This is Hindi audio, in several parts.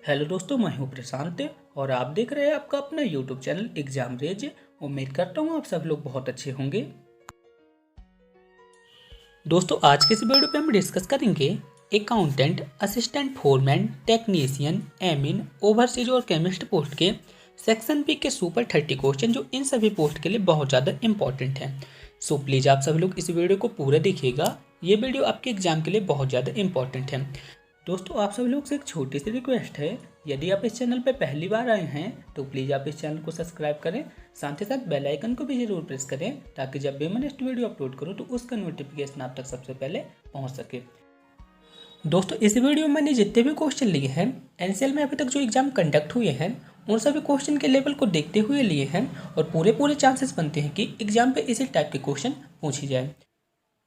हेलो दोस्तों, मैं हूं प्रशांत और आप देख रहे हैं आपका अपना यूट्यूब चैनल एग्जाम रेज। उम्मीद करता हूं आप सब लोग बहुत अच्छे होंगे। दोस्तों, आज के इस वीडियो पे हम डिस्कस करेंगे अकाउंटेंट, असिस्टेंट फोरमैन, टेक्नीशियन, एमिन, ओवरसीज और केमिस्ट पोस्ट के सेक्शन बी के सुपर 30 क्वेश्चन जो इन सभी पोस्ट के लिए बहुत ज़्यादा इंपॉर्टेंट है। सो प्लीज़ आप सभी लोग इस वीडियो को पूरा देखिएगा। ये वीडियो आपके एग्जाम के लिए बहुत ज़्यादा इंपॉर्टेंट है। दोस्तों, आप सभी लोग से एक छोटी सी रिक्वेस्ट है, यदि आप इस चैनल पर पहली बार आए हैं तो प्लीज़ आप इस चैनल को सब्सक्राइब करें, साथ ही साथ बेल आइकन को भी जरूर प्रेस करें ताकि जब भी मैं नेक्स्ट वीडियो अपलोड करूं तो उसका नोटिफिकेशन आप तक सबसे पहले पहुंच सके। दोस्तों, इस वीडियो में मैंने जितने भी क्वेश्चन लिए हैं एनसीएल में अभी तक जो एग्जाम कंडक्ट हुए हैं उन सभी क्वेश्चन के लेवल को देखते हुए लिए हैं और पूरे चांसेस बनते हैं कि एग्जाम पे इसी टाइप के क्वेश्चन पूछे जाए।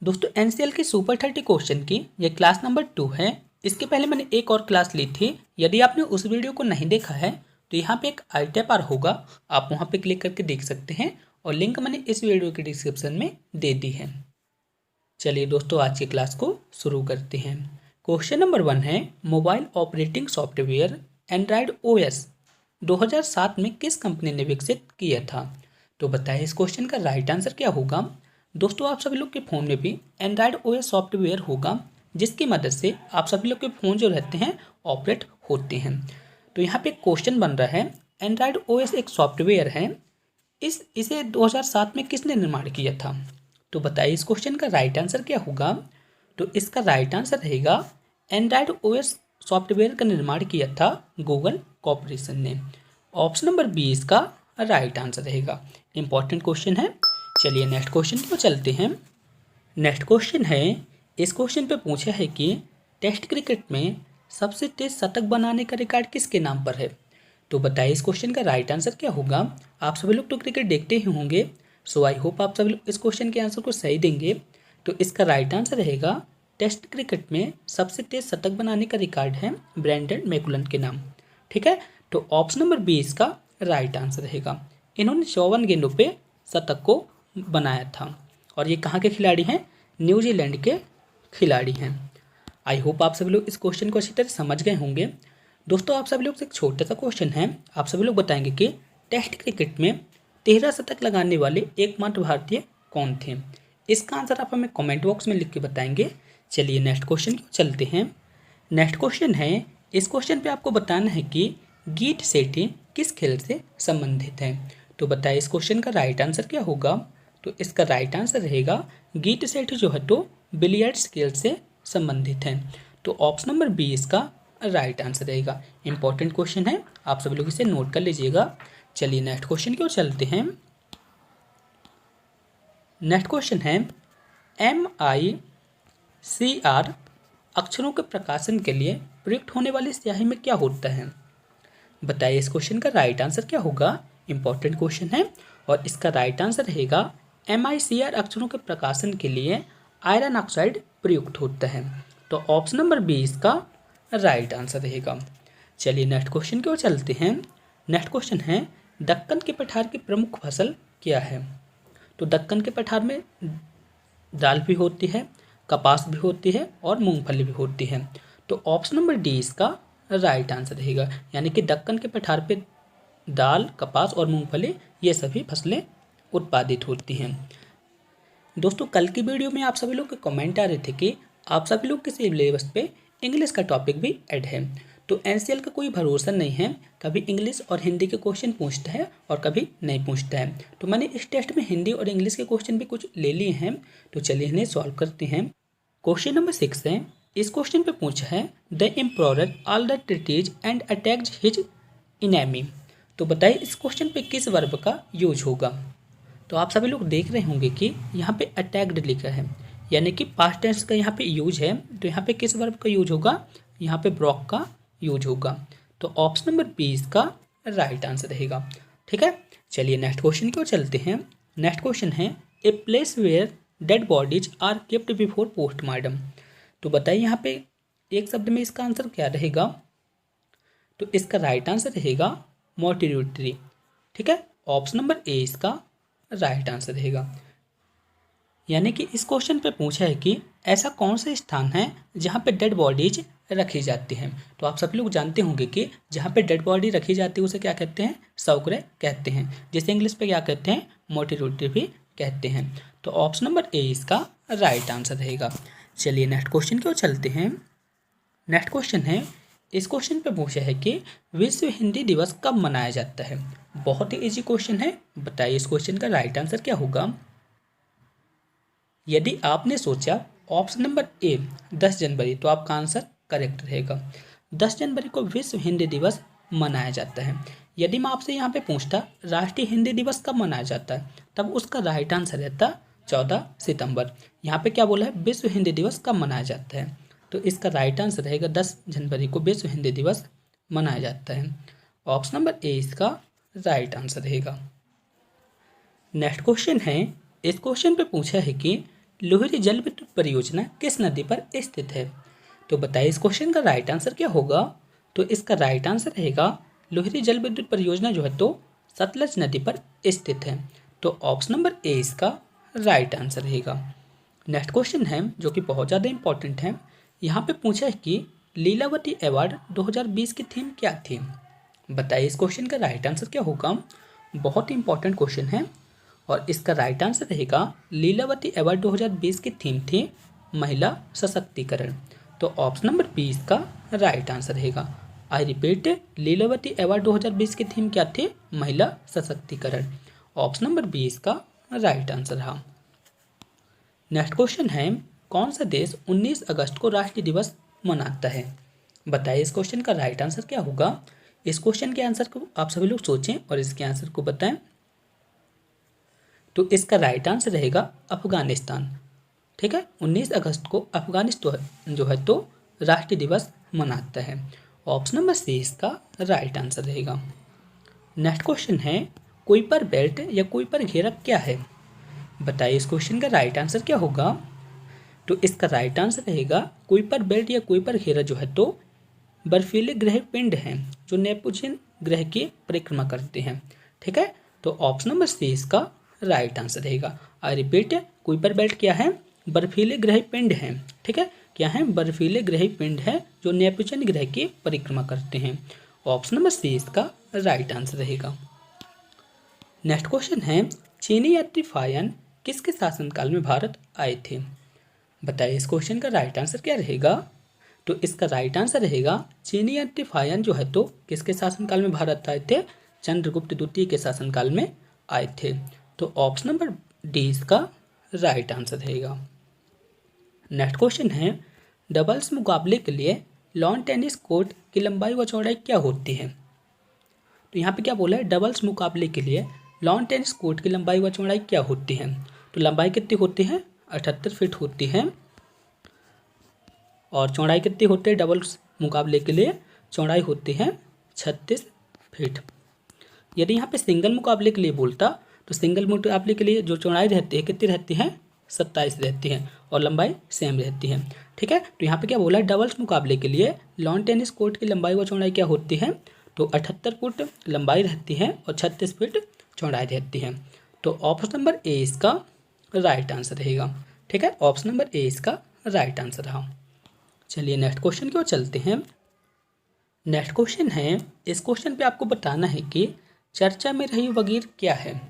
दोस्तों, एनसीएल की सुपर 30 क्वेश्चन की ये क्लास नंबर 2 है। इसके पहले मैंने एक और क्लास ली थी। यदि आपने उस वीडियो को नहीं देखा है तो यहाँ पे एक आई टैप आर होगा, आप वहाँ पे क्लिक करके देख सकते हैं और लिंक मैंने इस वीडियो के डिस्क्रिप्शन में दे दी है। चलिए दोस्तों, आज की क्लास को शुरू करते हैं। क्वेश्चन नंबर 1 है, mobile operating software Android OS 2007 में किस कंपनी ने विकसित किया था? तो बताइए इस क्वेश्चन का राइट आंसर क्या होगा। दोस्तों, आप सभी लोग के फ़ोन में भी एंड्रॉयड ओएस सॉफ्टवेयर होगा जिसकी मदद से आप सभी लोग के फ़ोन जो रहते हैं ऑपरेट होते हैं। तो यहाँ पे क्वेश्चन बन रहा है, एंड्रॉयड ओएस एक सॉफ्टवेयर है, इसे 2007 में किसने निर्माण किया था? तो बताइए इस क्वेश्चन का राइट आंसर क्या होगा। तो इसका राइट आंसर रहेगा, एंड्रॉयड ओएस सॉफ्टवेयर का निर्माण किया था गूगल कॉर्पोरेशन ने। ऑप्शन नंबर 20 का राइट आंसर रहेगा। इंपॉर्टेंट क्वेश्चन है। चलिए नेक्स्ट क्वेश्चन को चलते हैं। नेक्स्ट क्वेश्चन है, इस क्वेश्चन पे पूछा है कि टेस्ट क्रिकेट में सबसे तेज शतक बनाने का रिकॉर्ड किसके नाम पर है? तो बताइए इस क्वेश्चन का राइट आंसर क्या होगा। आप सभी लोग तो क्रिकेट देखते ही होंगे, सो आई होप आप सभी लोग इस क्वेश्चन के आंसर को सही देंगे। तो इसका राइट आंसर रहेगा, टेस्ट क्रिकेट में सबसे तेज शतक बनाने का रिकॉर्ड है ब्रेंडन मैकुलन के नाम। ठीक है, तो ऑप्शन नंबर 20 का राइट आंसर रहेगा। इन्होंने 54 गेंदों पे शतक को बनाया था और ये कहाँ के खिलाड़ी हैं? न्यूजीलैंड के खिलाड़ी हैं। आई होप आप सभी लोग इस क्वेश्चन को अच्छी तरह समझ गए होंगे। दोस्तों, आप सभी लोग से एक छोटा सा क्वेश्चन है। आप सभी लोग बताएंगे कि टेस्ट क्रिकेट में 13 शतक लगाने वाले एकमात्र भारतीय कौन थे? इसका आंसर आप हमें कमेंट बॉक्स में लिख के बताएंगे। चलिए नेक्स्ट क्वेश्चन की चलते हैं। नेक्स्ट क्वेश्चन है, इस क्वेश्चन पे आपको बताना है कि गीट सेठी किस खेल से संबंधित है? तो बताइए इस क्वेश्चन का राइट आंसर क्या होगा। तो इसका राइट आंसर रहेगा, गीट सेठी जो है तो बिलियर्ड्स खेल से संबंधित है। तो ऑप्शन नंबर 20 का राइट आंसर रहेगा। इंपॉर्टेंट क्वेश्चन है, आप सभी लोग इसे नोट कर लीजिएगा। चलिए नेक्स्ट क्वेश्चन की ओर चलते हैं। नेक्स्ट क्वेश्चन है, MICR अक्षरों के प्रकाशन के लिए प्रयुक्त होने वाली स्याही में क्या होता है? बताइए इस क्वेश्चन का राइट आंसर क्या होगा। इंपॉर्टेंट क्वेश्चन है और इसका राइट आंसर रहेगा, MICR अक्षरों के प्रकाशन के लिए आयरन ऑक्साइड प्रयुक्त होता है। तो ऑप्शन नंबर 20 का राइट आंसर रहेगा। चलिए नेक्स्ट क्वेश्चन की ओर चलते हैं। नेक्स्ट क्वेश्चन है, दक्कन के पठार की प्रमुख फसल क्या है? तो दक्कन के पठार में दाल भी होती है, कपास भी होती है और मूंगफली भी होती है। तो ऑप्शन नंबर 20 इसका राइट आंसर रहेगा, यानी कि दक्कन के पठार पे दाल, कपास और मूंगफली ये सभी फसलें उत्पादित होती हैं। दोस्तों, कल की वीडियो में आप सभी लोग के कमेंट आ रहे थे कि आप सभी लोग के सिलेबस पे इंग्लिश का टॉपिक भी ऐड है। तो एनसीएल का कोई भरोसा नहीं है, कभी इंग्लिश और हिंदी के क्वेश्चन पूछता है और कभी नहीं पूछता है। तो मैंने इस टेस्ट में हिंदी और इंग्लिश के क्वेश्चन भी कुछ ले लिए हैं, तो चलिए इन्हें सॉल्व करते हैं। क्वेश्चन नंबर 6 है, इस क्वेश्चन पे पूछा है, the emperor all the treaties and attacked his enemy. तो बताइए इस क्वेश्चन पे किस वर्ब का यूज होगा। तो आप सभी लोग देख रहे होंगे कि यहाँ पे अटैक्ड लिखा है, यानी कि पास्ट टेंस का यहाँ पे यूज है। तो यहाँ पे किस वर्ब का यूज होगा? यहाँ पे ब्रॉक का यूज होगा। तो ऑप्शन नंबर 20 का राइट आंसर रहेगा। ठीक है, चलिए नेक्स्ट क्वेश्चन की ओर चलते हैं। नेक्स्ट क्वेश्चन है, a place where dead bodies are kept before postmortem. तो बताइए यहाँ पे एक शब्द में इसका आंसर क्या रहेगा। तो इसका राइट आंसर रहेगा मोर्टिलिटी। ठीक है, ऑप्शन नंबर ए इसका राइट आंसर रहेगा। यानी कि इस क्वेश्चन पे पूछा है कि ऐसा कौन सा स्थान है जहाँ पे डेड बॉडीज रखी जाती हैं। तो आप सभी लोग जानते होंगे कि जहाँ पे डेड बॉडी रखी जाती है उसे क्या कहते हैं, शवगृह कहते हैं, जिसे इंग्लिश पे क्या कहते हैं, मोर्टिलिटी भी कहते हैं। तो ऑप्शन नंबर ए इसका राइट आंसर रहेगा। चलिए नेक्स्ट क्वेश्चन की ओर चलते हैं। नेक्स्ट क्वेश्चन है, इस क्वेश्चन पे पूछा है कि विश्व हिंदी दिवस कब मनाया जाता है। बहुत ही इजी क्वेश्चन है, बताइए इस क्वेश्चन का राइट आंसर क्या होगा। यदि आपने सोचा ऑप्शन नंबर ए 10 जनवरी तो आपका आंसर करेक्ट रहेगा। 10 जनवरी को विश्व हिंदी दिवस मनाया जाता है। यदि मैं आपसे यहाँ पे पूछता राष्ट्रीय हिंदी दिवस कब मनाया जाता है, तब उसका राइट आंसर रहता 14 सितंबर। यहाँ पे क्या बोला है, विश्व हिंदी दिवस कब मनाया जाता है, तो इसका राइट आंसर रहेगा 10 जनवरी को विश्व हिंदी दिवस मनाया जाता है। ऑप्शन नंबर ए इसका राइट आंसर रहेगा। नेक्स्ट क्वेश्चन है, इस क्वेश्चन पे पूछा है कि लोहिरी जल विद्युत परियोजना किस नदी पर स्थित है। तो बताइए इस क्वेश्चन का राइट आंसर क्या होगा। तो इसका राइट आंसर रहेगा लोहिरी जल विद्युत परियोजना जो है तो सतलज नदी पर स्थित है। तो ऑप्शन नंबर ए इसका राइट आंसर रहेगा। नेक्स्ट क्वेश्चन है जो कि बहुत ज़्यादा इंपॉर्टेंट है। यहाँ पे पूछा है कि लीलावती अवार्ड 2020 की थीम क्या थी। बताइए इस क्वेश्चन का राइट आंसर क्या होगा। बहुत ही इंपॉर्टेंट क्वेश्चन है और इसका राइट आंसर रहेगा लीलावती अवार्ड 2020 की थीम थी महिला सशक्तिकरण। तो ऑप्शन नंबर बी इसका राइट आंसर रहेगा। आई रिपीट, लीलावती अवार्ड 2020 की थीम क्या थी, महिला सशक्तिकरण। ऑप्शन नंबर बी इसका राइट आंसर रहा। नेक्स्ट क्वेश्चन है, कौन सा देश 19 अगस्त को राष्ट्रीय दिवस मनाता है। बताइए इस क्वेश्चन का राइट आंसर क्या होगा। इस क्वेश्चन के आंसर को आप सभी लोग सोचें और इसके आंसर को बताएं। तो इसका राइट आंसर रहेगा अफगानिस्तान। ठीक है, 19 अगस्त को अफगानिस्तान जो है तो राष्ट्रीय दिवस मनाता है। ऑप्शन नंबर सी इसका राइट आंसर रहेगा। नेक्स्ट क्वेश्चन है, कुइपर बेल्ट या कुइपर घेरा क्या है। बताइए इस क्वेश्चन का राइट आंसर क्या होगा। तो इसका राइट आंसर रहेगा कुइपर बेल्ट या कुइपर घेरा जो है तो बर्फीले ग्रह पिंड हैं जो नेपच्यून ग्रह की परिक्रमा करते हैं। ठीक है, तो ऑप्शन नंबर सी इसका राइट आंसर रहेगा। आई रिपीट, कुइपर बेल्ट क्या है, बर्फीले ग्रह पिंड हैं। ठीक है, क्या है, बर्फीले ग्रह पिंड है जो नेपच्यून ग्रह की परिक्रमा करते हैं। ऑप्शन नंबर सी इसका राइट आंसर रहेगा। नेक्स्ट क्वेश्चन है, चीनी यात्री फायन किसके शासनकाल में भारत आए थे। बताइए इस क्वेश्चन का राइट आंसर क्या रहेगा। तो इसका राइट आंसर रहेगा चीनी यात्री फायन जो है तो किसके शासनकाल में भारत आए थे, चंद्रगुप्त द्वितीय के शासनकाल में आए थे। तो ऑप्शन नंबर डी इसका राइट आंसर रहेगा। नेक्स्ट क्वेश्चन है, डबल्स मुकाबले के लिए लॉन टेनिस कोर्ट की लंबाई व चौड़ाई क्या होती है। तो यहाँ पे क्या बोला है, डबल्स मुकाबले के लिए लॉन टेनिस कोर्ट की लंबाई व चौड़ाई क्या होती है। तो लंबाई कितनी होती है, 78 फीट होती है और चौड़ाई कितनी होती है, डबल्स मुकाबले के लिए चौड़ाई होती है 36 फीट। यदि यहाँ पे सिंगल मुकाबले के लिए बोलता तो सिंगल मुकाबले के लिए जो चौड़ाई रहती है कितनी रहती है, 27 रहती है और लंबाई सेम रहती है। ठीक है, तो यहाँ पे क्या बोला है, डबल्स मुकाबले के लिए लॉन टेनिस कोर्ट की लंबाई व चौड़ाई क्या होती है, तो 78 फुट लंबाई रहती है और 36 फीट चौड़ाई रहती है। तो ऑप्शन नंबर ए इसका राइट आंसर रहेगा। ठीक है, ऑप्शन नंबर ए इसका राइट आंसर रहा। चलिए नेक्स्ट क्वेश्चन की ओर चलते हैं। नेक्स्ट क्वेश्चन है, इस क्वेश्चन पे आपको बताना है कि चर्चा में रही वगीर क्या है।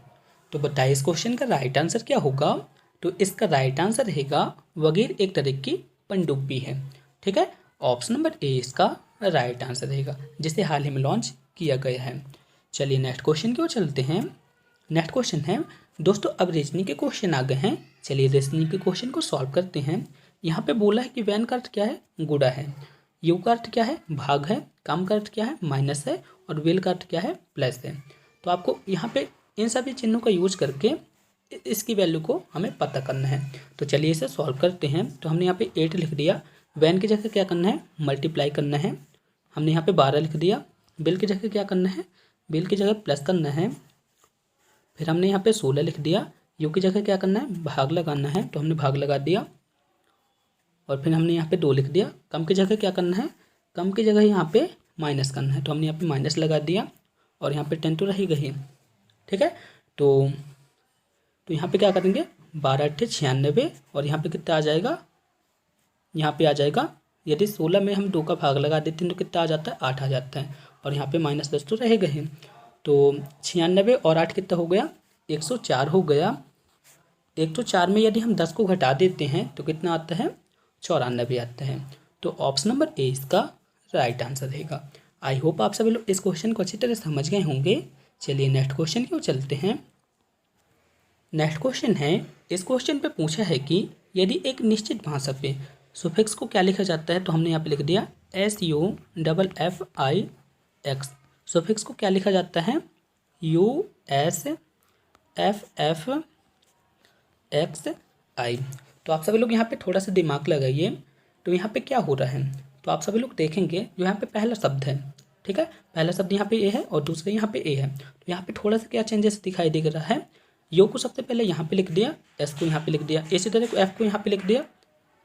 तो बताइए इस क्वेश्चन का राइट आंसर क्या होगा। तो इसका राइट आंसर रहेगा वगीर एक तरह की पनडुब्बी है। ठीक है, ऑप्शन नंबर ए इसका राइट आंसर रहेगा जिसे हाल ही में लॉन्च किया गया है। चलिए नेक्स्ट क्वेश्चन की ओर चलते हैं। नेक्स्ट क्वेश्चन है, दोस्तों अब रीजनिंग के क्वेश्चन आ गए हैं। चलिए रीजनिंग के क्वेश्चन को सॉल्व करते हैं। यहाँ पे बोला है कि वैन का अर्थ क्या है, गुड़ा है, यू का अर्थ क्या है, भाग है, काम का अर्थ क्या है, माइनस है और विल का अर्थ क्या है, प्लस है। तो आपको यहाँ पे इन सभी चिन्हों का यूज करके इसकी वैल्यू को हमें पता करना है। तो चलिए इसे सॉल्व करते हैं। तो हमने यहाँ पे 8 लिख दिया, वैन की जगह क्या करना है, मल्टीप्लाई करना है। हमने यहाँ पे 12 लिख दिया, बिल की जगह क्या करना है, बिल की जगह प्लस करना है। फिर हमने यहाँ पे 16 लिख दिया, यू की जगह क्या करना है, भाग लगाना है, तो हमने भाग लगा दिया। और फिर हमने यहाँ पे 2 लिख दिया, कम की जगह क्या करना है, कम की जगह यहाँ पे माइनस करना है, तो हमने यहाँ पे माइनस लगा दिया और यहाँ पे 10 तो रही गई। ठीक है, तो यहाँ पे क्या करेंगे, 12 अट्ठे 96 और यहाँ पे कितना आ जाएगा, यहाँ पे आ जाएगा, यदि 16 में हम 2 का भाग लगा देते हैं तो कितना आ जाता है, 8 आ जाता है और यहाँ पे -10 तो रहेगा ही। तो 96 और 8 कितना हो गया, 104 हो गया। 104 में यदि हम 10 को घटा देते हैं तो कितना आता है, 94 आता है। तो ऑप्शन नंबर ए इसका राइट आंसर रहेगा। आई होप आप सभी लोग इस क्वेश्चन को अच्छी तरह समझ गए होंगे। चलिए नेक्स्ट क्वेश्चन की ओर चलते हैं। नेक्स्ट क्वेश्चन है, इस क्वेश्चन पे पूछा है कि यदि एक निश्चित भाषा पे सुफिक्स को क्या लिखा जाता है, तो हमने यहाँ पे लिख दिया SUFFIX। सुफिक्स को क्या लिखा जाता है, USFFXI। तो आप सभी लोग यहाँ पे थोड़ा सा दिमाग लगाइए। तो यहाँ पे क्या हो रहा है, तो आप सभी लोग देखेंगे जो यहाँ पे पहला शब्द है, ठीक है, पहला शब्द यहाँ पे ए है और दूसरा यहाँ पे ए है। तो यहाँ पे थोड़ा सा क्या चेंजेस दिखाई दे रहा है, यो को सबसे पहले यहाँ पे लिख दिया, एस को यहाँ पे लिख दिया, इसी तरह को एफ को यहाँ पे लिख दिया,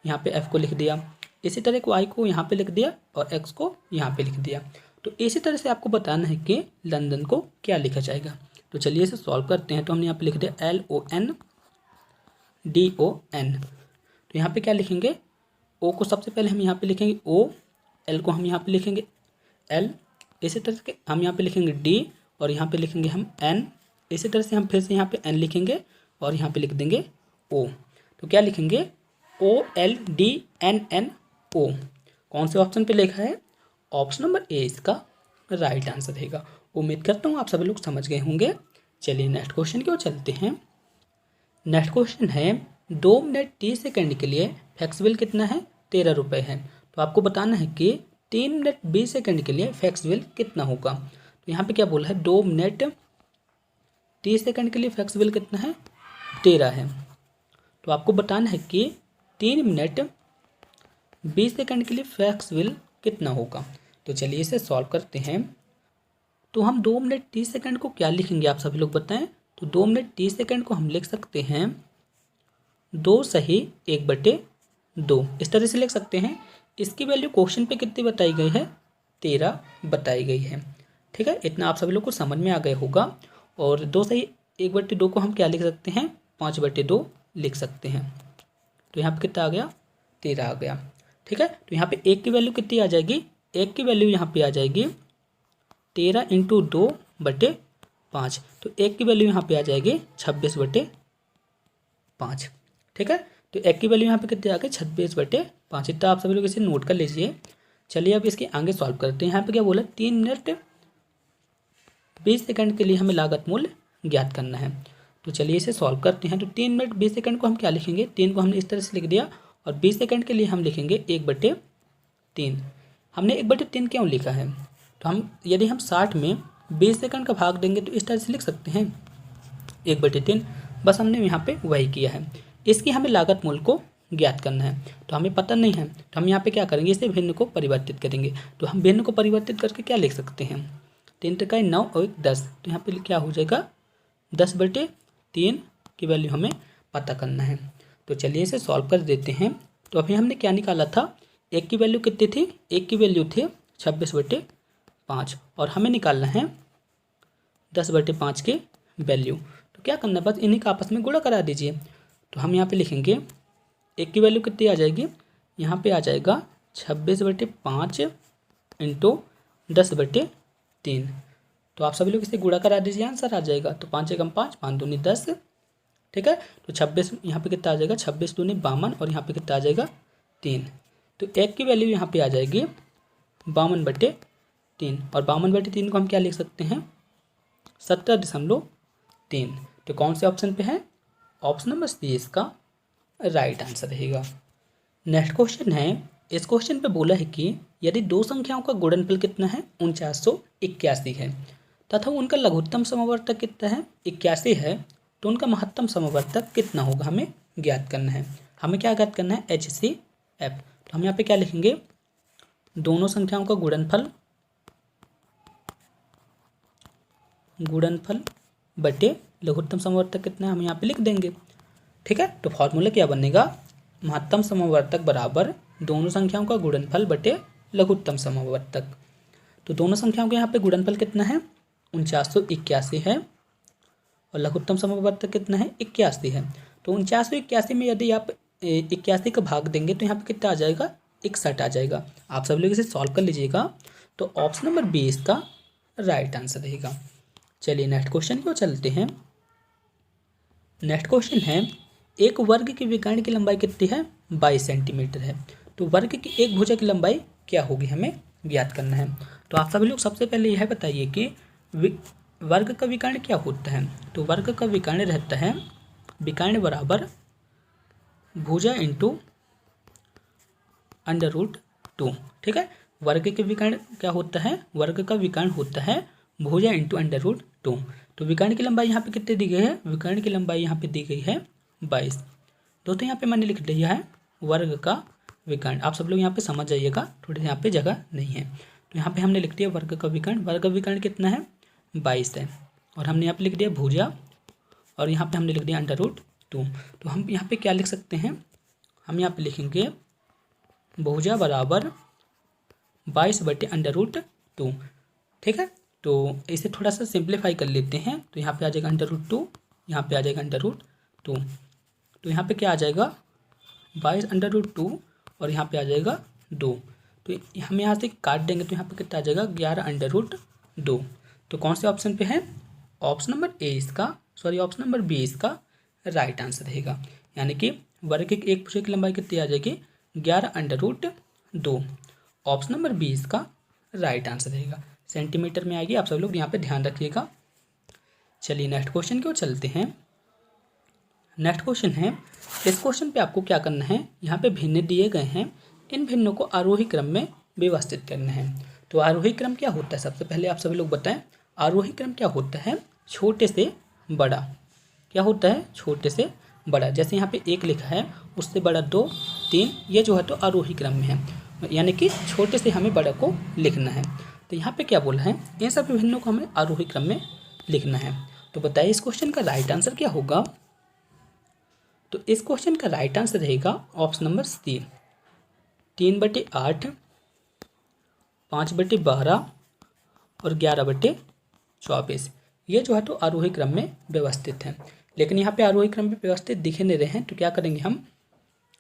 यहाँ पे एफ को लिख दिया, इसी तरह को आई को यहाँ पे लिख दिया और एक्स को यहाँ पे लिख दिया। तो इसी तरह से आपको बताना है कि लंदन को क्या लिखा जाएगा। तो चलिए इसे सॉल्व करते हैं। तो हमने यहाँ पे लिख दिया LONDON। तो यहाँ पे क्या लिखेंगे, ओ को सबसे पहले हम यहाँ पे लिखेंगे ओ, एल को हम यहाँ पे लिखेंगे एल, इसी तरह से हम यहाँ पे लिखेंगे डी और यहाँ पे लिखेंगे हम एन, इसी तरह से हम फिर से यहाँ पे एन लिखेंगे और यहाँ पे लिख देंगे ओ। तो क्या लिखेंगे, OLDNNO। कौन से ऑप्शन पे लिखा है, ऑप्शन नंबर ए इसका राइट आंसर रहेगा। उम्मीद करता हूँ आप सभी लोग समझ गए होंगे। चलिए नेक्स्ट क्वेश्चन की ओर चलते हैं। नेक्स्ट क्वेश्चन है, 2 मिनट 30 सेकंड के लिए फैक्स बिल कितना है, 13 रुपये है। तो आपको बताना है कि 3 मिनट 20 सेकंड के लिए फैक्स बिल कितना होगा। तो यहाँ पे क्या बोला है, 2 मिनट 30 सेकंड के लिए फैक्स बिल कितना है, 13 है। तो आपको बताना है कि 3 मिनट 20 सेकंड के लिए फैक्स बिल कितना होगा। तो चलिए इसे सॉल्व करते हैं। तो हम 2 मिनट 30 सेकंड को क्या लिखेंगे, आप सभी लोग बताएं। तो 2 मिनट 30 सेकंड को हम लिख सकते हैं 2 सही 1/2, इस तरह से लिख सकते हैं। इसकी वैल्यू क्वेश्चन पे कितनी बताई गई है, 13 बताई गई है, ठीक है। इतना आप सभी लोग को समझ में आ गया होगा। और 2 सही 1/2 को हम क्या लिख सकते हैं, 5/2 लिख सकते हैं। तो यहाँ पे कितना आ गया, 13 आ गया, ठीक है। तो यहाँ पे 1 की वैल्यू कितनी आ जाएगी, 1 की वैल्यू यहाँ पे आ जाएगी 13 × 2/5। तो 1 की वैल्यू यहाँ पे आ जाएगी 26/5, ठीक है। तो 1 की वैल्यू यहाँ पे कितनी आ गई, 26/5। इतना आप सभी लोग इसे नोट कर लीजिए। चलिए अब इसके आगे सॉल्व करते हैं। यहाँ पे क्या बोला, 3 मिनट 20 सेकंड के लिए हमें लागत मूल्य ज्ञात करना है। तो चलिए इसे सॉल्व करते हैं। तो 3 मिनट 20 सेकंड को हम क्या लिखेंगे, 3 को हमने इस तरह से लिख दिया और 20 सेकंड के लिए हम लिखेंगे 1/3। हमने 1/3 क्यों लिखा है, तो हम यदि हम 60 में 20 सेकंड का भाग देंगे तो इस तरह से लिख सकते हैं 1/3। बस हमने यहाँ पे वही किया है। इसकी हमें लागत मूल्य को ज्ञात करना है, तो हमें पता नहीं है, तो हम यहाँ पे क्या करेंगे, इसे भिन्न को परिवर्तित करेंगे। तो हम भिन्न को परिवर्तित करके क्या लिख सकते हैं, 3 × 9 और 10। तो यहाँ पे क्या हो जाएगा, 10/3 की वैल्यू हमें पता करना है। तो चलिए इसे सॉल्व कर देते हैं। तो अभी हमने क्या निकाला था, 1 की वैल्यू कितनी थी, 1 की वैल्यू थी 26/5 और हमें निकालना है 10/5 की वैल्यू। तो क्या करना है, बस इन्हीं का आपस में गुणा करा दीजिए। तो हम यहाँ पे लिखेंगे 1 की वैल्यू कितनी आ जाएगी, यहाँ पे आ जाएगा 26/5 × 10/3। तो आप सभी लोग इसे गुणा करा दीजिए, आंसर आ जाएगा। तो 5 × 5 5 दूनी 10, ठीक है। तो 26 यहाँ पे कितना आ जाएगा, 26 दूनी 52 और यहाँ पे कितना आ जाएगा 3। तो 1 की वैल्यू यहाँ पे आ जाएगी 52/3 और 52/3 को हम क्या लिख सकते हैं, 17.3। तो कौन से ऑप्शन पे है, ऑप्शन नंबर सी इसका राइट आंसर रहेगा। नेक्स्ट क्वेश्चन है, इस क्वेश्चन पे बोला है कि यदि 2 संख्याओं का गुणनफल कितना है, 4981 है तथा उनका लघुत्तम समवर्तक कितना है, 81 है, तो उनका महत्तम समवर्तक कितना होगा, हमें ज्ञात करना है। हमें क्या ज्ञात करना है, HCF। तो हम यहाँ पे क्या लिखेंगे, दोनों संख्याओं का गुणनफल बटे लघुत्तम समवर्तक कितना है, हम यहाँ पे लिख देंगे, ठीक है। तो फॉर्मूला क्या बनेगा, महत्तम समवर्तक बराबर दोनों संख्याओं का गुणनफल बटे लघुत्तम समवर्तक। तो दोनों संख्याओं के यहाँ पे गुणनफल कितना है, 4981 है और लघुत्तम समवर्तक कितना है, 81 है। तो 4981 में यदि आप 81 का भाग देंगे तो यहाँ पे कितना आ जाएगा, 61 आ जाएगा। आप सब लोग इसे सॉल्व कर लीजिएगा। तो ऑप्शन नंबर बी इसका राइट आंसर रहेगा। चलिए नेक्स्ट क्वेश्चन की ओर चलते हैं। नेक्स्ट क्वेश्चन है, एक वर्ग की विकर्ण की लंबाई कितनी है, 22 सेंटीमीटर है। तो वर्ग की एक भुजा की लंबाई क्या होगी, हमें ज्ञात करना है। तो आप सभी लोग सबसे पहले यह बताइए कि वर्ग का विकर्ण क्या होता है। तो वर्ग का विकर्ण रहता है विकर्ण बराबर भुजा इंटू √2। ठीक है, वर्ग के विकर्ण क्या होता है, वर्ग का विकर्ण होता है भुजा इंटू √2। तो विकर्ण की लंबाई यहाँ पे कितनी दी गई है, विकर्ण की लंबाई यहाँ पे दी गई है 22। दोस्तों यहाँ पे मैंने लिख दिया है वर्ग का विकर्ण, आप सब लोग यहाँ पे समझ जाइएगा, थोड़ी यहाँ पे जगह नहीं है। तो यहाँ पे हमने लिख दिया वर्ग का विकर्ण, वर्ग का विकर्ण कितना है 22 है। और हमने यहाँ पे लिख दिया भुजा, और यहाँ पे हमने लिख दिया √2। तो हम यहाँ पे क्या लिख सकते हैं, हम यहाँ पे लिखेंगे भुजा बराबर 22/√2। ठीक है, तो इसे थोड़ा सा सिंप्लीफाई कर लेते हैं। तो यहाँ पे आ जाएगा √2, यहाँ पे आ जाएगा √2। तो यहाँ पे क्या आ जाएगा 22/√2 और यहाँ पे आ जाएगा 2। तो हम यहाँ से काट देंगे तो यहाँ पे कितना आ जाएगा 11/√2। तो कौन से ऑप्शन पे है, ऑप्शन नंबर ए इसका, सॉरी ऑप्शन नंबर बी इसका राइट आंसर रहेगा। यानी कि वर्ग की एक भुजा की लंबाई कितनी आ जाएगी 11/√2। ऑप्शन नंबर बी इसका राइट आंसर रहेगा। सेंटीमीटर में आएगी, आप सब लोग यहाँ पे ध्यान रखिएगा। चलिए नेक्स्ट क्वेश्चन की ओर चलते हैं। नेक्स्ट क्वेश्चन है, इस क्वेश्चन पे आपको क्या करना है, यहाँ पे भिन्न दिए गए हैं, इन भिन्नों को आरोही क्रम में व्यवस्थित करना है। तो आरोही क्रम क्या होता है, सबसे पहले आप सभी लोग बताएं। आरोही क्रम क्या होता है, छोटे से बड़ा। क्या होता है, छोटे से बड़ा। जैसे यहाँ पे 1 लिखा है, उससे बड़ा 2, 3, ये जो है तो आरोही क्रम में है, यानी कि छोटे से हमें बड़ा को लिखना है। तो यहाँ पे क्या बोला है, इन सब भिन्नों को हमें आरोही क्रम में लिखना है। तो बताइए इस क्वेश्चन का राइट आंसर क्या होगा। तो इस क्वेश्चन का राइट आंसर रहेगा ऑप्शन नंबर सी, 3/8, 5/12 और 11/24। ये जो है तो आरोही क्रम में व्यवस्थित है। लेकिन यहाँ पे आरोही क्रम में व्यवस्थित दिखे नहीं रहे हैं, तो क्या करेंगे हम,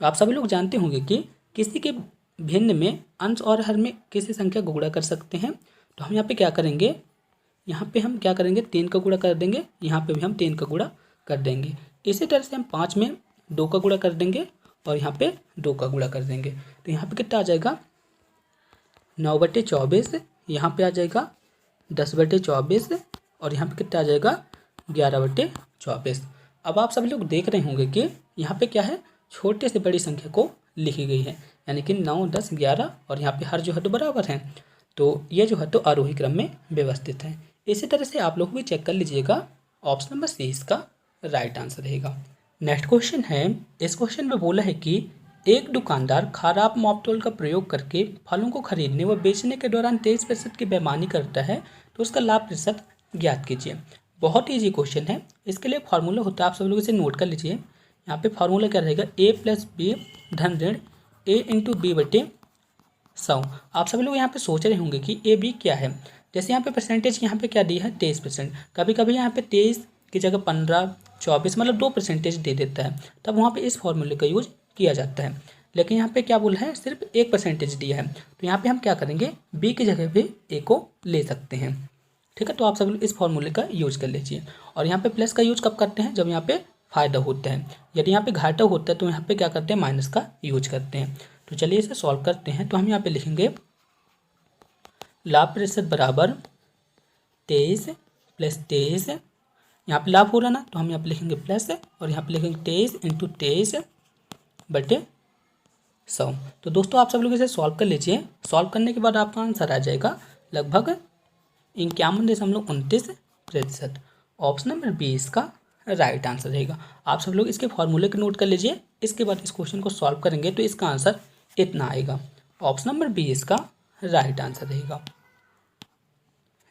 आप सभी लोग जानते होंगे कि किसी के भिन्न में अंश और हर में किसी संख्या को गुणा कर सकते हैं। तो हम यहाँ पे क्या करेंगे, यहाँ पे हम क्या करेंगे 3 का गुणा कर देंगे, यहाँ पे भी हम 3 का गुणा कर देंगे। इसी तरह से हम 5 में 2 का गुणा कर देंगे और यहाँ पे 2 का गुणा कर देंगे। तो यहाँ पे कितना आ जाएगा 9/24, यहाँ पे आ जाएगा 10/24 और यहाँ पे कितना आ जाएगा 11/24। अब आप सभी लोग देख रहे होंगे कि यहाँ पे क्या है, छोटे से बड़ी संख्या को लिखी गई है, यानी कि 9, 10, 11 और यहाँ पे हर जो है तो बराबर है। तो ये जो है तो आरोही क्रम में व्यवस्थित है। इसी तरह से आप लोग भी चेक कर लीजिएगा, ऑप्शन नंबर सी इसका राइट आंसर रहेगा। नेक्स्ट क्वेश्चन है, इस क्वेश्चन में बोला है कि एक दुकानदार खराब मापतोल का प्रयोग करके फलों को खरीदने व बेचने के दौरान 23% की बेईमानी करता है, तो उसका लाभ प्रतिशत ज्ञात कीजिए। बहुत ईजी क्वेश्चन है, इसके लिए फार्मूला होता है, आप सब लोग इसे नोट कर लीजिए। यहाँ पे फार्मूला क्या रहेगा, A+B धन ऋण A×B/100। आप सभी लोग यहाँ पे सोच रहे होंगे कि AB क्या है। जैसे यहाँ पे परसेंटेज यहाँ पे क्या दी है 23%, कभी कभी यहाँ पे 23 की जगह 15, 24 मतलब 2% दे देता है, तब वहाँ पे इस फॉर्मूले का यूज किया जाता है। लेकिन यहाँ पे क्या बोला है, सिर्फ 1% दिया है, तो यहाँ पे हम क्या करेंगे B की जगह पे A को ले सकते हैं। ठीक है, तो आप सब लोग इस फॉर्मूले का यूज कर लीजिए। और यहाँ पे प्लस का यूज कब करते हैं, जब यहाँ पे फायदा होता है। यदि यहाँ पे घाटा होता है तो यहाँ पे क्या करते हैं, माइनस का यूज करते हैं। तो चलिए इसे सॉल्व करते हैं। तो हम यहाँ पे लिखेंगे लाभ प्रतिशत बराबर 23 + 23, यहाँ पे लाभ हो रहा ना, तो हम यहाँ पे लिखेंगे प्लस और यहाँ पे लिखेंगे 23 × 23/100। तो दोस्तों आप सब लोग इसे सॉल्व कर लीजिए। सॉल्व करने के बाद आपका आंसर आ जाएगा लगभग 51.29%। ऑप्शन नंबर बी इसका राइट आंसर रहेगा। आप सब लोग इसके फॉर्मूले को नोट कर लीजिए, इसके बाद इस क्वेश्चन को सॉल्व करेंगे तो इसका आंसर इतना आएगा। ऑप्शन नंबर बी इसका राइट आंसर रहेगा।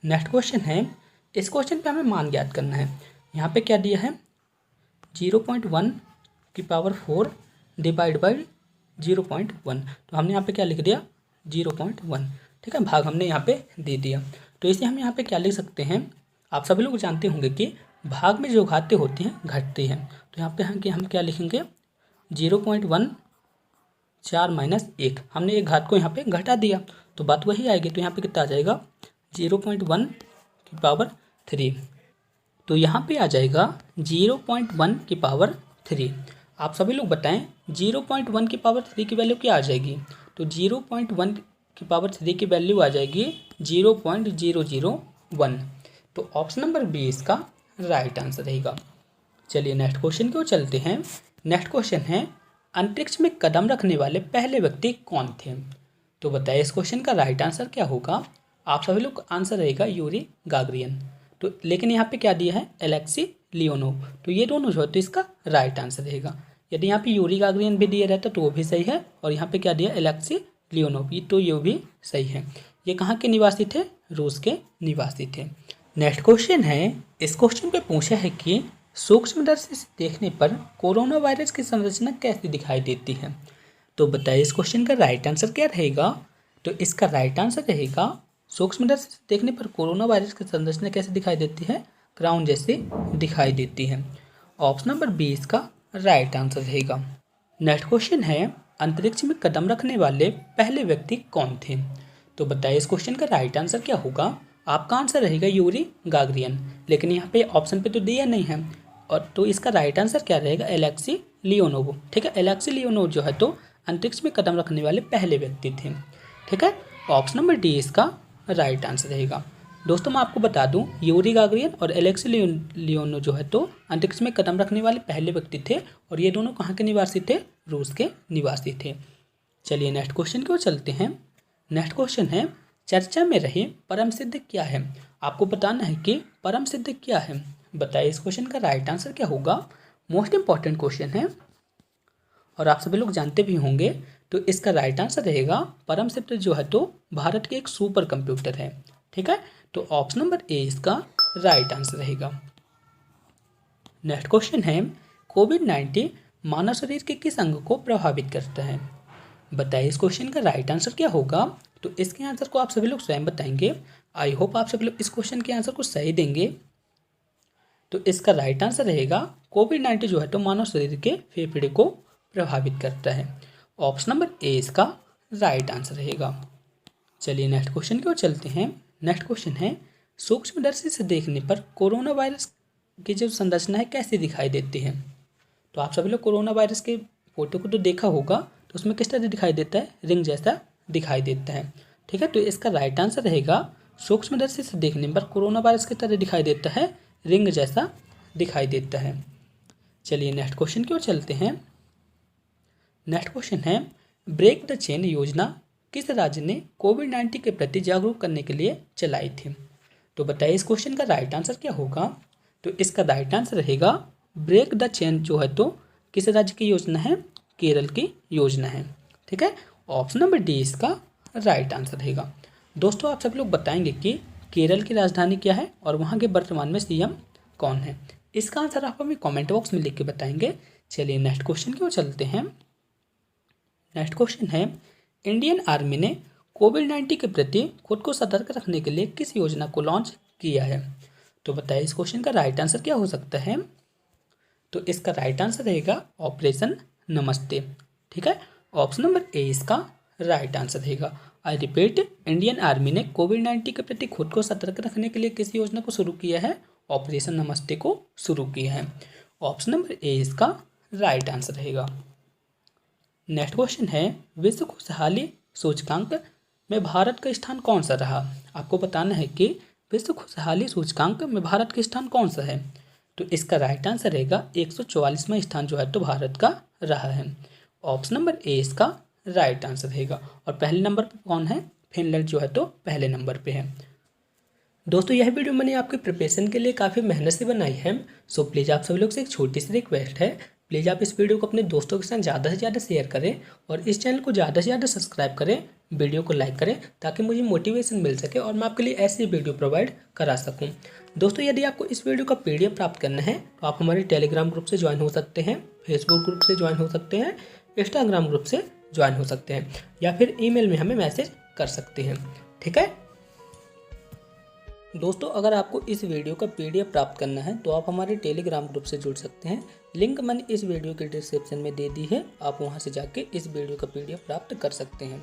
नेक्स्ट क्वेश्चन है, इस क्वेश्चन पे हमें मान ज्ञात करना है। यहाँ पे क्या दिया है 0.1⁴ डिवाइड बाई 0.1, तो हमने यहाँ पे क्या लिख दिया 0.1। ठीक है, भाग हमने यहाँ पे दे दिया। तो इसे हम यहाँ पे क्या लिख सकते हैं, आप सभी लोग जानते होंगे कि भाग में जो घातें होती हैं घटती हैं। तो यहाँ पे हम क्या लिखेंगे, 0.14 माइनस 1, हमने एक घात को यहाँ पे घटा दिया तो बात वही आएगी। तो यहाँ पे कितना आ जाएगा, 0.1 की पावर 3। तो यहाँ पे आ जाएगा 0.1 की पावर 3। आप सभी लोग बताएं 0.1 की पावर 3 की वैल्यू क्या आ जाएगी। तो 0.1 की पावर 3 की वैल्यू आ जाएगी 0.001। तो ऑप्शन नंबर बी इसका राइट आंसर रहेगा। चलिए नेक्स्ट क्वेश्चन की ओर चलते हैं। नेक्स्ट क्वेश्चन है, अंतरिक्ष में कदम रखने वाले पहले व्यक्ति कौन थे। तो बताइए इस क्वेश्चन का राइट आंसर क्या होगा। आप सभी लोग आंसर रहेगा यूरी गागरियन। तो लेकिन यहाँ पे क्या दिया है, एलेक्सी लियोनोव। तो ये दोनों जो है तो इसका राइट आंसर रहेगा। यदि यहाँ पे यूरी गागरियन भी दिया रहता तो वो भी सही है, और यहाँ पे क्या दिया, एलेक्सी लियोनोव, तो ये भी सही है। ये कहाँ के निवासी थे, रूस के निवासी थे। नेक्स्ट क्वेश्चन है, इस क्वेश्चन पे पूछा है कि सूक्ष्मदर्शी से देखने पर कोरोना वायरस की संरचना कैसी दिखाई देती है। तो बताइए इस क्वेश्चन का राइट आंसर क्या रहेगा। तो इसका राइट आंसर रहेगा, सूक्ष्मदर्शी से देखने पर कोरोना वायरस की संरचना कैसे दिखाई देती है, क्राउन जैसी दिखाई देती है। ऑप्शन नंबर बी इसका राइट आंसर रहेगा। नेक्स्ट क्वेश्चन है, अंतरिक्ष में कदम रखने वाले पहले व्यक्ति कौन थे। तो बताइए इस क्वेश्चन का राइट आंसर क्या होगा। आपका आंसर रहेगा यूरी गागरियन, लेकिन यहाँ पे ऑप्शन पे तो दिया नहीं है, और तो इसका राइट आंसर क्या रहेगा, एलेक्सी लियोनोव। ठीक है, एलेक्सी लियोनोव जो है तो अंतरिक्ष में कदम रखने वाले पहले व्यक्ति थे। ठीक है, ऑप्शन नंबर डी इसका राइट आंसर रहेगा। दोस्तों मैं आपको बता दूं, यूरी गागरियन और एलेक्सी लियोनोव जो है तो अंतरिक्ष में कदम रखने वाले पहले व्यक्ति थे, और ये दोनों कहाँ के निवासी थे, रूस के निवासी थे। चलिए नेक्स्ट क्वेश्चन की ओर चलते हैं। नेक्स्ट क्वेश्चन है, चर्चा में रहे परम सिद्ध क्या है। आपको बताना है कि परम सिद्ध क्या है। बताइए इस क्वेश्चन का राइट आंसर क्या होगा। मोस्ट इंपॉर्टेंट क्वेश्चन है और आप सभी लोग जानते भी होंगे। तो इसका राइट आंसर रहेगा, परम सिद्ध जो है तो भारत के एक सुपर कंप्यूटर है। ठीक है, तो ऑप्शन नंबर ए इसका राइट आंसर रहेगा। नेक्स्ट क्वेश्चन है, कोविड-19 मानव शरीर के किस अंग को प्रभावित करता है। बताइए इस क्वेश्चन का राइट आंसर क्या होगा। तो इसके आंसर को आप सभी लोग स्वयं बताएंगे। आई होप आप सभी लोग इस क्वेश्चन के आंसर को सही देंगे। तो इसका राइट आंसर रहेगा, कोविड-19 जो है तो मानव शरीर के फेफड़े को प्रभावित करता है। ऑप्शन नंबर ए इसका राइट आंसर रहेगा। चलिए नेक्स्ट क्वेश्चन की ओर चलते हैं। नेक्स्ट क्वेश्चन है, सूक्ष्मदर्शी से देखने पर कोरोना वायरस की जो संरचना है कैसी दिखाई देती है। तो आप सभी लोग कोरोना वायरस के फोटो को तो देखा होगा, तो उसमें किस तरह दिखाई देता है, रिंग जैसा दिखाई देता है। ठीक है, तो इसका राइट आंसर रहेगा, सूक्ष्मदर्शी से देखने पर कोरोना वायरस की तरह दिखाई देता है, रिंग जैसा दिखाई देता है। चलिए नेक्स्ट क्वेश्चन की ओर चलते हैं। नेक्स्ट क्वेश्चन है, ब्रेक द चेन योजना किस राज्य ने कोविड-19 के प्रति जागरूक करने के लिए चलाई थी। तो बताइए इस क्वेश्चन का राइट आंसर क्या होगा। तो इसका राइट आंसर रहेगा, ब्रेक द चेन जो है तो किस राज्य की योजना है, केरल की योजना है। ठीक है, ऑप्शन नंबर डी इसका राइट आंसर रहेगा। दोस्तों आप सब लोग बताएंगे कि केरल की राजधानी क्या है और वहाँ के वर्तमान में सीएम कौन है। इसका आंसर आप हमें कमेंट बॉक्स में लिख के बताएंगे। चलिए नेक्स्ट क्वेश्चन की ओर चलते हैं। नेक्स्ट क्वेश्चन है, इंडियन आर्मी ने कोविड-19 के प्रति खुद को सतर्क रखने के लिए किस योजना को लॉन्च किया है। तो बताइए इस क्वेश्चन का राइट आंसर क्या हो सकता है। तो इसका राइट आंसर रहेगा ऑपरेशन नमस्ते। ठीक है, ऑप्शन नंबर ए इसका राइट आंसर रहेगा। आई रिपीट, इंडियन आर्मी ने कोविड-19 के प्रति खुद को सतर्क रखने के लिए किस योजना को शुरू किया है, ऑपरेशन नमस्ते को शुरू किया है। ऑप्शन नंबर ए इसका राइट आंसर रहेगा। नेक्स्ट क्वेश्चन है, विश्व खुशहाली सूचकांक में भारत का स्थान कौन सा रहा। आपको बताना है कि विश्व खुशहाली सूचकांक में भारत का स्थान कौन सा है। तो इसका राइट आंसर रहेगा 144वां स्थान जो है तो भारत का रहा है। ऑप्शन नंबर ए इसका राइट आंसर रहेगा। और पहले नंबर पर कौन है, फिनलैंड जो है तो पहले नंबर पे है। दोस्तों यह वीडियो मैंने आपके प्रिपरेशन के लिए काफ़ी मेहनत से बनाई है। सो प्लीज़ आप सभी लोग से एक छोटी सी रिक्वेस्ट है, प्लीज़ आप इस वीडियो को अपने दोस्तों के साथ ज़्यादा से ज़्यादा शेयर करें और इस चैनल को ज़्यादा से ज़्यादा सब्सक्राइब करें, वीडियो को लाइक करें, ताकि मुझे मोटिवेशन मिल सके और मैं आपके लिए ऐसी वीडियो प्रोवाइड करा सकूं। दोस्तों यदि आपको इस वीडियो का PDF प्राप्त करना है तो आप हमारे टेलीग्राम ग्रुप से ज्वाइन हो सकते हैं, फेसबुक ग्रुप से ज्वाइन हो सकते हैं, इंस्टाग्राम ग्रुप से ज्वाइन हो सकते हैं, या फिर ईमेल में हमें मैसेज कर सकते हैं। ठीक है। दोस्तों अगर आपको इस वीडियो का PDF प्राप्त करना है तो आप हमारे टेलीग्राम ग्रुप से जुड़ सकते हैं। लिंक मैंने इस वीडियो के डिस्क्रिप्शन में दे दी है, आप वहां से जाके इस वीडियो का PDF प्राप्त कर सकते हैं।